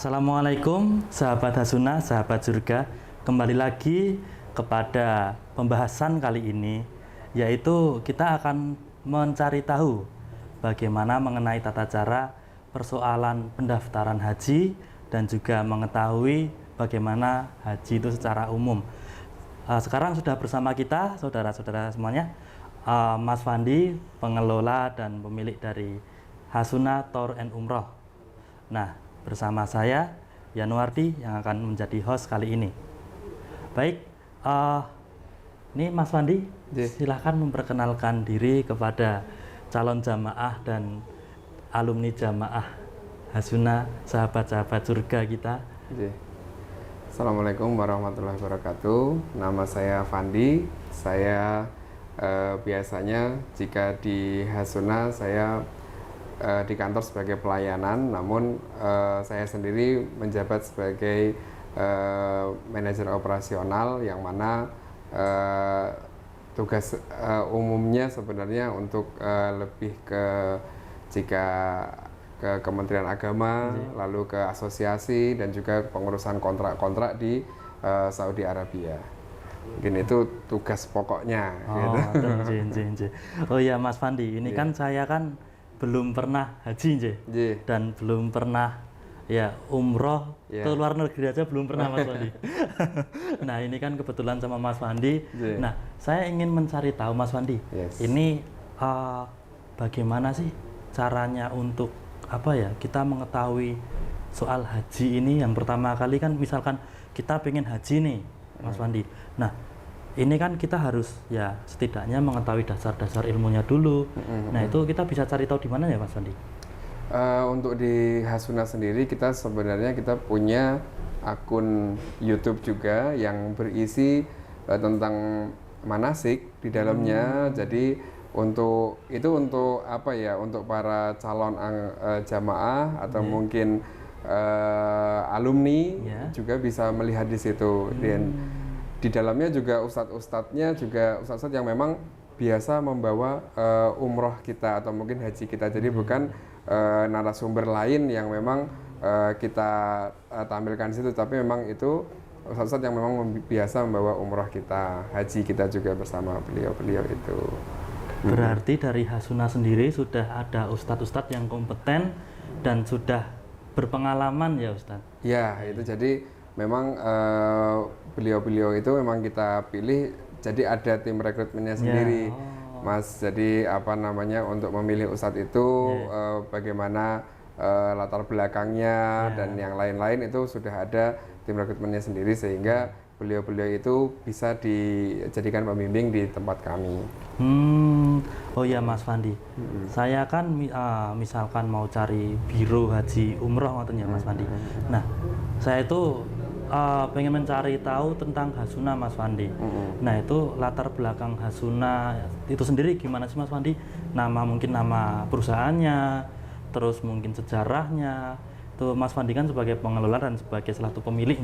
Assalamualaikum sahabat Hasuna, sahabat surga. Kembali lagi kepada pembahasan kali ini, yaitu kita akan mencari tahu bagaimana mengenai tata cara persoalan pendaftaran haji dan juga mengetahui bagaimana haji itu secara umum. Sekarang sudah bersama kita saudara-saudara semuanya, Mas Fandi, pengelola dan pemilik dari Hasuna Tour and Umroh. Nah, bersama saya Yanuardi yang akan menjadi host kali ini. Baik, ini Mas Fandi, silahkan memperkenalkan diri kepada calon jamaah dan alumni jamaah Hasuna, sahabat-sahabat surga kita. Assalamualaikum warahmatullahi wabarakatuh. Nama saya Fandi. Saya biasanya jika di Hasuna saya di kantor sebagai pelayanan, namun saya sendiri menjabat sebagai manajer operasional, yang mana tugas umumnya sebenarnya untuk lebih ke jika ke Kementerian Agama, lalu ke asosiasi dan juga pengurusan kontrak-kontrak di Saudi Arabia. Mungkin itu tugas pokoknya. Gitu. Oh ya Mas Fandi, ini kan saya kan belum pernah haji dan belum pernah umroh ke luar negeri aja belum pernah Mas Fandi. Nah ini kan kebetulan sama Mas Fandi. Nah saya ingin mencari tahu Mas Fandi, ini bagaimana sih caranya untuk kita mengetahui soal haji ini. Yang pertama kali kan misalkan kita pengen haji nih Mas Fandi. Nah ini kan kita harus setidaknya mengetahui dasar-dasar ilmunya dulu. Nah itu kita bisa cari tahu di mana ya Mas Fandi? Untuk di Hasuna sendiri kita sebenarnya punya akun YouTube juga yang berisi tentang manasik di dalamnya. Jadi untuk para calon jamaah atau mungkin alumni juga bisa melihat di situ. Dan di dalamnya juga ustadz yang memang biasa membawa umroh kita atau mungkin haji kita. Jadi bukan narasumber lain yang memang kita tampilkan di situ, tapi memang itu ustadz yang memang biasa membawa umroh kita, haji kita juga bersama beliau-beliau itu. Berarti dari Hasuna sendiri sudah ada ustadz-ustadz yang kompeten dan sudah berpengalaman ya Ustadz? Ya, itu jadi memang beliau-beliau itu memang kita pilih, jadi ada tim rekrutmennya sendiri, Mas. Jadi untuk memilih ustadz itu bagaimana latar belakangnya dan yang lain-lain itu sudah ada tim rekrutmennya sendiri, sehingga beliau-beliau itu bisa dijadikan pembimbing di tempat kami. Oh ya Mas Fandi, saya kan misalkan mau cari biro haji umroh ya Mas Fandi. Nah, saya itu pengen mencari tahu tentang Hasuna Mas Fandi. Nah itu latar belakang Hasuna itu sendiri gimana sih Mas Fandi? Mungkin nama perusahaannya, terus mungkin sejarahnya. Itu Mas Fandi kan sebagai pengelola dan sebagai salah satu pemilik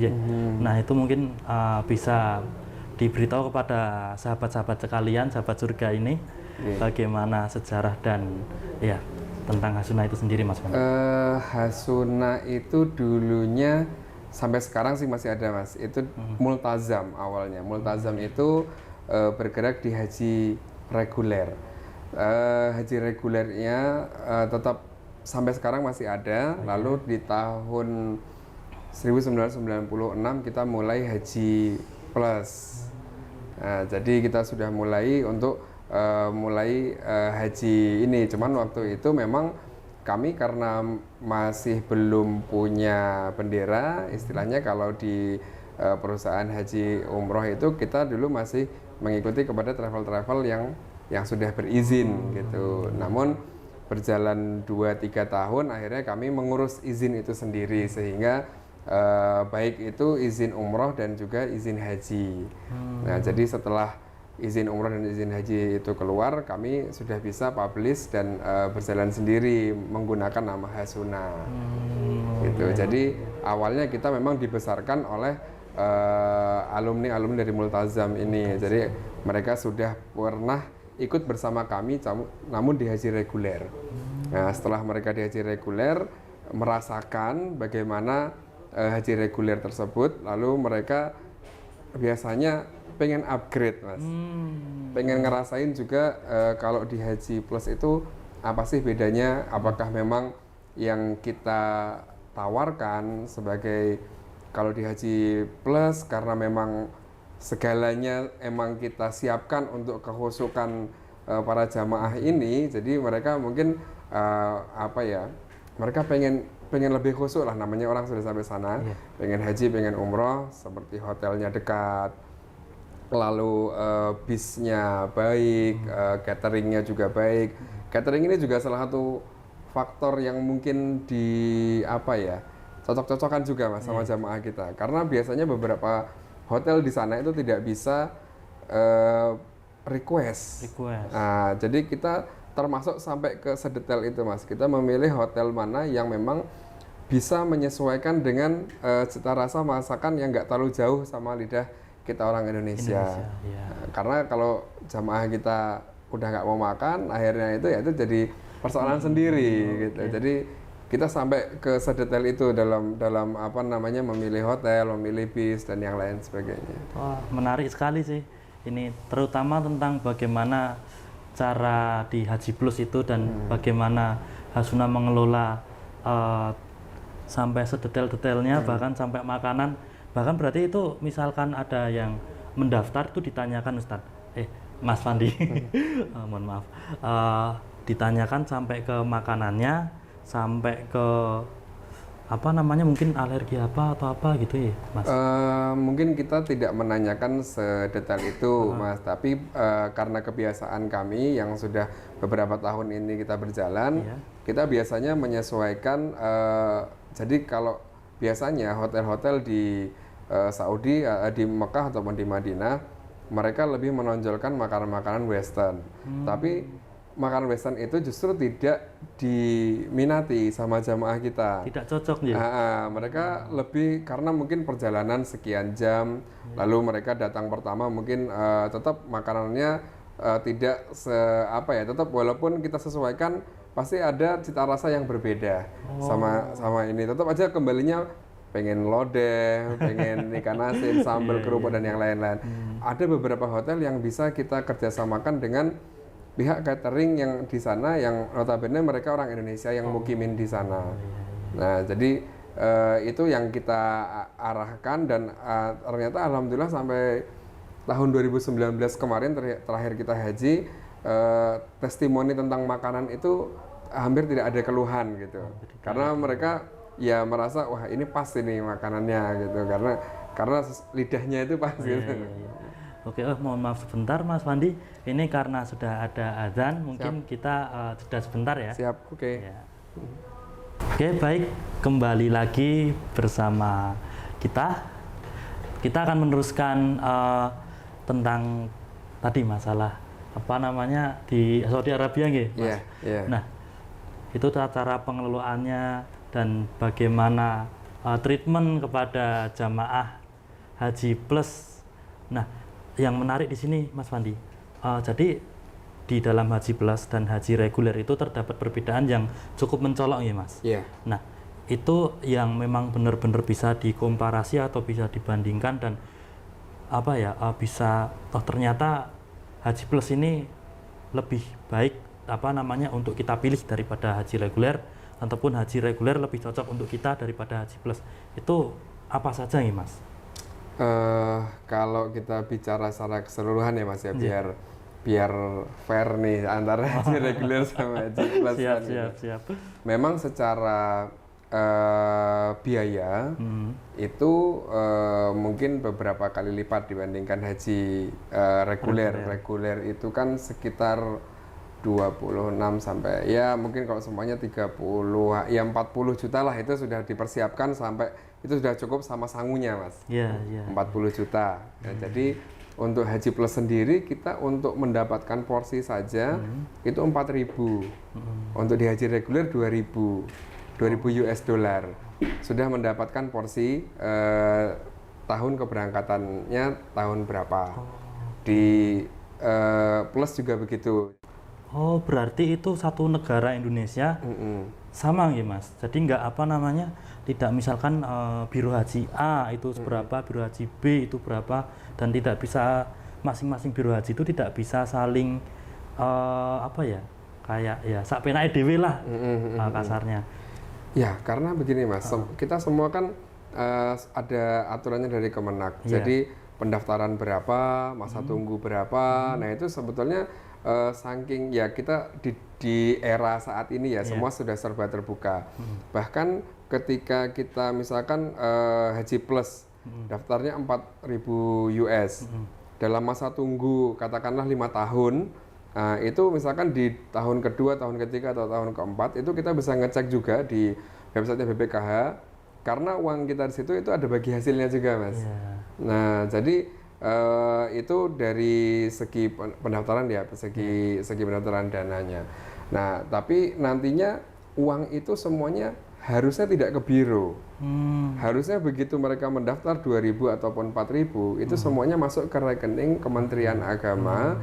Nah itu mungkin bisa diberitahu kepada sahabat-sahabat sekalian, sahabat surga ini, bagaimana sejarah dan tentang Hasuna itu sendiri Mas Fandi. Hasuna itu dulunya sampai sekarang sih masih ada Mas, itu multazam awalnya. Multazam itu bergerak di haji reguler. Haji regulernya tetap sampai sekarang masih ada. Lalu di tahun 1996 kita mulai haji plus. Nah, jadi kita sudah mulai untuk haji ini. Cuman waktu itu memang kami karena masih belum punya bendera, istilahnya kalau di perusahaan haji umroh itu kita dulu masih mengikuti kepada travel-travel yang sudah berizin gitu. Namun berjalan 2-3 tahun akhirnya kami mengurus izin itu sendiri, sehingga baik itu izin umroh dan juga izin haji. Nah jadi setelah izin umroh dan izin haji itu keluar, kami sudah bisa publish dan berjalan sendiri menggunakan nama Hasuna. Gitu. Jadi awalnya kita memang dibesarkan oleh alumni-alumni dari Multazam ini. Jadi mereka sudah pernah ikut bersama kami, namun di haji reguler. Nah, setelah mereka di haji reguler merasakan bagaimana haji reguler tersebut, lalu mereka biasanya pengen upgrade, Mas. Pengen ngerasain juga kalau di Haji Plus itu apa sih bedanya? Apakah memang yang kita tawarkan sebagai kalau di Haji Plus karena memang segalanya emang kita siapkan untuk kekhusukan para jamaah ini, jadi mereka mungkin apa ya? Mereka pengen lebih khusyuk lah, namanya orang sudah sampai sana, pengen haji, pengen umroh, seperti hotelnya dekat, lalu bisnya baik, cateringnya juga baik. Catering ini juga salah satu faktor yang mungkin di apa ya, cocok-cocokan juga Mas sama jamaah kita, karena biasanya beberapa hotel di sana itu tidak bisa request. Nah, jadi kita termasuk sampai ke sedetail itu Mas. Kita memilih hotel mana yang memang bisa menyesuaikan dengan cita rasa masakan yang nggak terlalu jauh sama lidah kita orang Indonesia. Karena kalau jamaah kita udah nggak mau makan, akhirnya itu jadi persoalan sendiri gitu. Jadi kita sampai ke sedetail itu dalam apa namanya memilih hotel, memilih bis dan yang lain sebagainya. Wah, menarik sekali sih. Ini terutama tentang bagaimana cara di Haji Plus itu dan bagaimana Hasuna mengelola sampai sedetail-detailnya, bahkan sampai makanan. Bahkan berarti itu misalkan ada yang mendaftar itu ditanyakan Ustadz, Mas Fandi, mohon maaf, ditanyakan sampai ke makanannya, sampai ke apa namanya, mungkin alergi apa atau apa gitu ya Mas? Mungkin kita tidak menanyakan sedetail itu Mas, tapi karena kebiasaan kami yang sudah beberapa tahun ini kita berjalan, kita biasanya menyesuaikan, jadi kalau biasanya hotel-hotel di Saudi, di Mekah ataupun di Madinah, mereka lebih menonjolkan makanan-makanan western, tapi makanan western itu justru tidak diminati sama jamaah kita. Tidak cocok ya? Mereka lebih karena mungkin perjalanan sekian jam, lalu mereka datang pertama mungkin tetap makanannya tidak tetap walaupun kita sesuaikan pasti ada cita rasa yang berbeda sama ini. Tetap aja kembalinya pengen lodeh, pengen ikan asin, sambal kerupuk dan yang lain-lain. Ada beberapa hotel yang bisa kita kerjasamakan dengan pihak catering yang di sana, yang notabene mereka orang Indonesia yang mukimin di sana. Nah, jadi itu yang kita arahkan dan ternyata alhamdulillah sampai tahun 2019 kemarin terakhir kita haji, testimoni tentang makanan itu hampir tidak ada keluhan gitu. Karena mereka ya merasa wah ini pas ini makanannya gitu, karena lidahnya itu pas gitu. Oke, mohon maaf sebentar Mas Fandi, ini karena sudah ada azan, mungkin kita jeda sebentar ya. Siap, oke. Ya. Oke, baik, kembali lagi bersama kita. Kita akan meneruskan tentang tadi masalah apa namanya di Saudi Arabia nggih, Mas? Nah, itu cara pengelolaannya dan bagaimana treatment kepada jamaah Haji Plus. Nah, yang menarik di sini Mas Fandi, jadi di dalam Haji Plus dan Haji reguler itu terdapat perbedaan yang cukup mencolok ya Mas. Nah, itu yang memang benar-benar bisa dikomparasi atau bisa dibandingkan dan apa ya, bisa ternyata Haji Plus ini lebih baik apa namanya untuk kita pilih daripada Haji reguler, ataupun Haji reguler lebih cocok untuk kita daripada Haji Plus. Itu apa saja nih Mas? Kalau kita bicara secara keseluruhan ya Mas ya, biar fair nih antara haji reguler sama haji plus. Siap. Memang secara biaya itu mungkin beberapa kali lipat dibandingkan haji reguler. Reguler itu kan sekitar 26 sampai ya mungkin kalau semuanya 30 ya 40 juta lah, itu sudah dipersiapkan sampai itu sudah cukup sama sangunya Mas. 40 juta. Nah, jadi untuk Haji Plus sendiri kita untuk mendapatkan porsi saja itu 4.000. Untuk di Haji reguler 2.000 US dollar. Sudah mendapatkan porsi tahun keberangkatannya tahun berapa. Di Plus juga begitu. Oh, berarti itu satu negara Indonesia sama ya Mas. Jadi nggak apa namanya tidak misalkan biro haji A itu berapa, biro haji B itu berapa, dan tidak bisa masing-masing biro haji itu tidak bisa saling apa ya, kayak ya sak penake dhewe lah kasarnya. Ya, karena begini Mas, kita semua kan ada aturannya dari Kemenak. Jadi pendaftaran berapa, masa tunggu berapa. Nah, itu sebetulnya saking ya kita di era saat ini ya semua sudah serba terbuka. Bahkan ketika kita misalkan Haji Plus daftarnya 4.000 US dalam masa tunggu katakanlah 5 tahun. Itu misalkan di tahun kedua, tahun ketiga atau tahun keempat itu kita bisa ngecek juga di website BPKH karena uang kita di situ itu ada bagi hasilnya juga Mas. Nah, jadi itu dari segi pendaftaran ya, segi pendaftaran dananya. Nah, tapi nantinya uang itu semuanya harusnya tidak ke biro. Harusnya begitu mereka mendaftar 2.000 ataupun 4.000 itu semuanya masuk ke rekening Kementerian Agama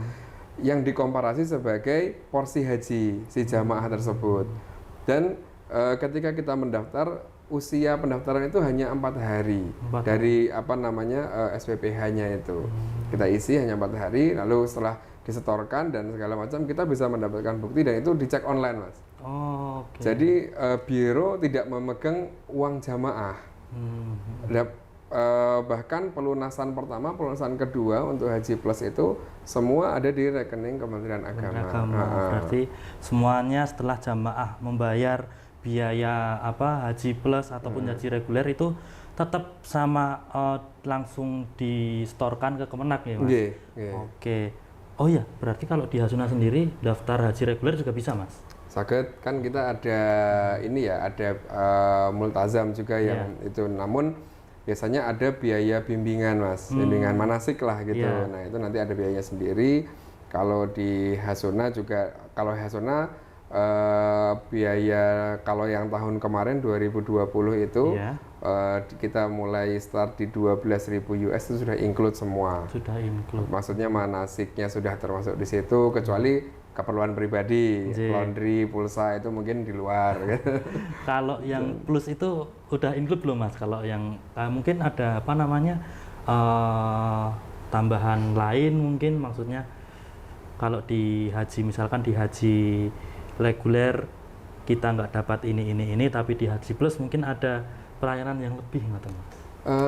yang dikomparasi sebagai porsi haji si jamaah tersebut. Dan ketika kita mendaftar, usia pendaftaran itu hanya 4 hari dari SPPH-nya itu. Kita isi hanya 4 hari, lalu setelah disetorkan dan segala macam kita bisa mendapatkan bukti dan itu dicek online Mas. Jadi biro tidak memegang uang jamaah. Bahkan pelunasan pertama, pelunasan kedua untuk Haji Plus itu semua ada di rekening Kementerian Agama. Berarti semuanya setelah jamaah membayar biaya Haji Plus ataupun haji reguler itu tetap sama langsung disetorkan ke Kemenak ya Mas? Oke. Oh ya, berarti kalau di Hasuna sendiri daftar haji reguler juga bisa Mas? Saged, kan kita ada ini ya, ada multazam juga yang itu, namun biasanya ada biaya bimbingan Mas, bimbingan manasik lah gitu. Nah itu nanti ada biayanya sendiri. Kalau di Hasuna juga, kalau Hasuna biaya kalau yang tahun kemarin 2020 itu kita mulai start di 12.000 US itu sudah include semua. Sudah include. Maksudnya manasiknya sudah termasuk di situ, kecuali keperluan pribadi, laundry, pulsa itu mungkin di luar. Kalau yang plus itu udah include belum Mas? Kalau yang mungkin ada tambahan lain mungkin, maksudnya kalau di haji misalkan di haji reguler kita nggak dapat ini, tapi di Haji Plus mungkin ada pelayanan yang lebih nggak Mas?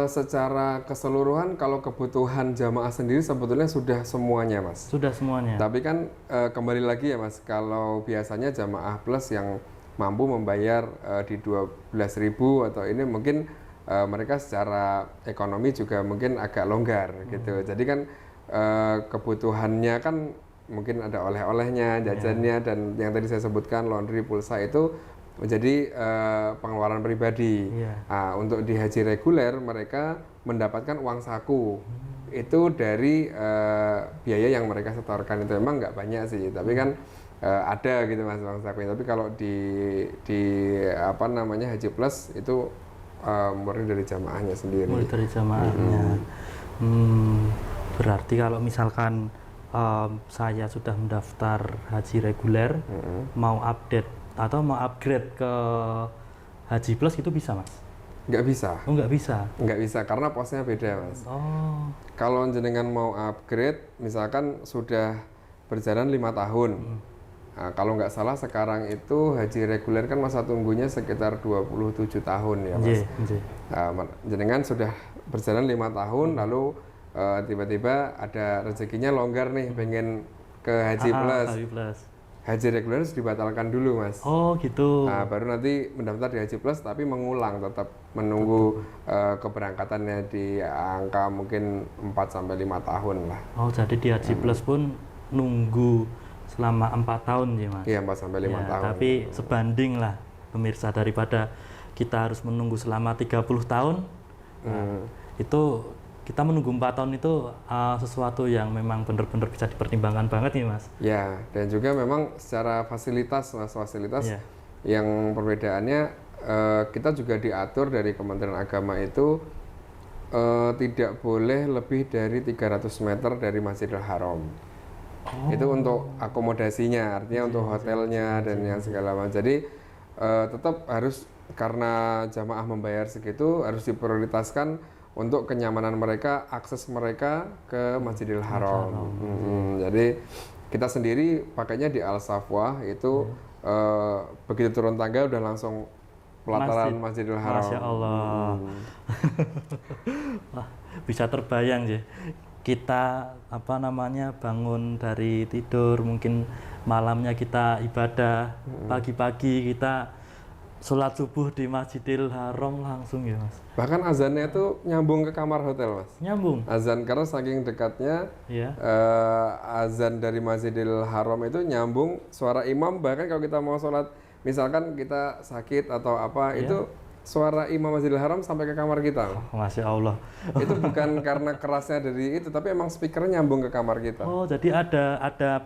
Secara keseluruhan kalau kebutuhan jamaah sendiri sebetulnya sudah semuanya Mas. Sudah semuanya. Tapi kan kembali lagi ya Mas, kalau biasanya jamaah plus yang mampu membayar di 12.000 atau ini mungkin mereka secara ekonomi juga mungkin agak longgar gitu. Jadi kan kebutuhannya kan mungkin ada oleh-olehnya, jajannya, dan yang tadi saya sebutkan laundry, pulsa itu menjadi pengeluaran pribadi. Nah, untuk di haji reguler mereka mendapatkan uang saku itu dari biaya yang mereka setorkan. Itu memang nggak banyak sih, tapi kan ada gitu Mas uang saku. Tapi kalau di Haji Plus itu murni dari jamaahnya sendiri. Murni dari jamaahnya. Berarti kalau misalkan saya sudah mendaftar haji reguler, mau update atau mau upgrade ke Haji Plus itu bisa Mas? Nggak bisa. Oh nggak bisa? Nggak bisa karena posnya beda Mas. Kalau jenengan mau upgrade, misalkan sudah berjalan 5 tahun. Nah, kalau nggak salah sekarang itu haji reguler kan masa tunggunya sekitar 27 tahun ya Mas. Nah, jenengan sudah berjalan 5 tahun lalu tiba-tiba ada rezekinya longgar nih, pengen ke Haji Plus. Haji reguler harus dibatalkan dulu Mas. Oh gitu. Nah, baru nanti mendaftar di Haji Plus tapi mengulang, tetap menunggu keberangkatannya di angka mungkin 4-5 tahun lah. Oh jadi di Haji Plus pun nunggu selama 4 tahun ya Mas? Iya 4-5 tahun. Tapi sebanding lah pemirsa, daripada kita harus menunggu selama 30 tahun. Itu kita menunggu 4 tahun itu sesuatu yang memang benar-benar bisa dipertimbangkan banget nih Mas. Ya, dan juga memang secara fasilitas Mas, yang perbedaannya kita juga diatur dari Kementerian Agama itu tidak boleh lebih dari 300 meter dari Masjidil Haram. Itu untuk akomodasinya, artinya untuk hotelnya dan yang segala macam. Jadi tetap harus karena jamaah membayar segitu harus diprioritaskan untuk kenyamanan mereka, akses mereka ke Masjidil Haram. Jadi kita sendiri pakainya di Al Safwah itu begitu turun tangga udah langsung pelataran Masjidil Haram. Masya Allah. Wah, bisa terbayang ya. Kita bangun dari tidur, mungkin malamnya kita ibadah, pagi-pagi kita sholat subuh di Masjidil Haram langsung ya Mas. Bahkan azannya itu nyambung ke kamar hotel Mas. Nyambung. Azan karena saking dekatnya Iya. azan dari Masjidil Haram itu nyambung suara imam, bahkan kalau kita mau sholat misalkan kita sakit atau apa itu suara imam Masjidil Haram sampai ke kamar kita. Masya Allah. Itu bukan karena kerasnya dari itu, tapi emang speakernya nyambung ke kamar kita. Oh, jadi ada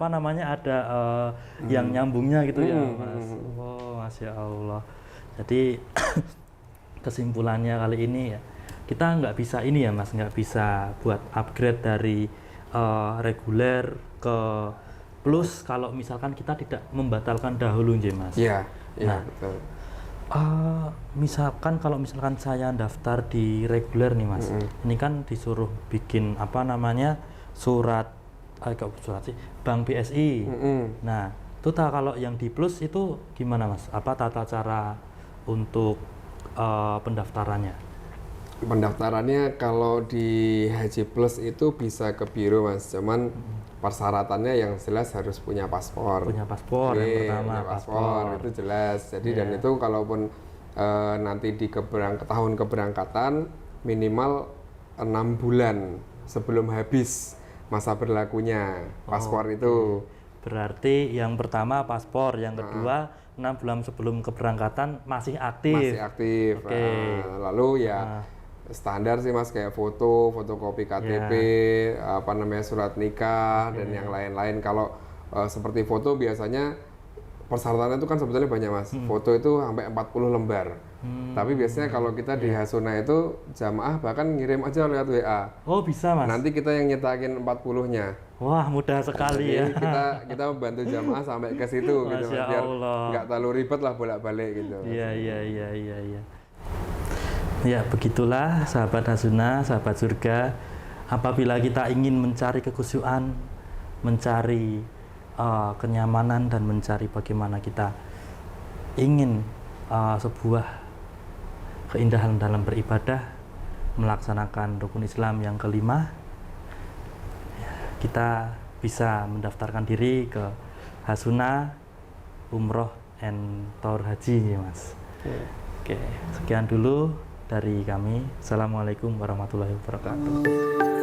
yang nyambungnya gitu ya Mas. Oh, Masya Allah. Jadi kesimpulannya kali ini ya, kita nggak bisa ini ya Mas, nggak bisa buat upgrade dari reguler ke plus kalau misalkan kita tidak membatalkan dahulu ya Mas. Iya, Nah, betul. Kalau misalkan saya daftar di reguler nih Mas, ini kan disuruh bikin surat sih, Bank BSI. Nah, itu kalau yang di plus itu gimana Mas? Apa tata cara untuk pendaftarannya? Pendaftarannya kalau di Haji Plus itu bisa ke biro Mas, cuman persyaratannya yang jelas harus punya paspor. Punya paspor yang pertama, punya paspor itu jelas. Jadi dan itu kalaupun nanti di tahun keberangkatan minimal 6 bulan sebelum habis masa berlakunya paspor itu. Berarti yang pertama paspor, yang kedua 6 bulan sebelum keberangkatan masih aktif. Masih aktif. Lalu ya standar sih Mas, kayak fotokopi KTP, surat nikah dan yang lain-lain. Kalau seperti foto biasanya persyaratannya itu kan sebetulnya banyak Mas. Foto itu sampai 40 lembar. Tapi biasanya kalau kita di Hasuna itu jamaah bahkan ngirim aja lewat WA. Oh, bisa Mas. Nanti kita yang nyetakin 40-nya. Wah, mudah sekali ya. Kita membantu jamaah sampai ke situ gitu Mas, biar nggak terlalu ribet lah bolak-balik gitu. Iya. Ya, begitulah sahabat Hasuna, sahabat surga. Apabila kita ingin mencari kekhusyuan, mencari kenyamanan dan mencari bagaimana kita ingin sebuah keindahan dalam beribadah, melaksanakan rukun Islam yang kelima, kita bisa mendaftarkan diri ke Hasuna Umroh and Tour Haji ya Mas. Oke, sekian dulu dari kami. Assalamualaikum warahmatullahi wabarakatuh.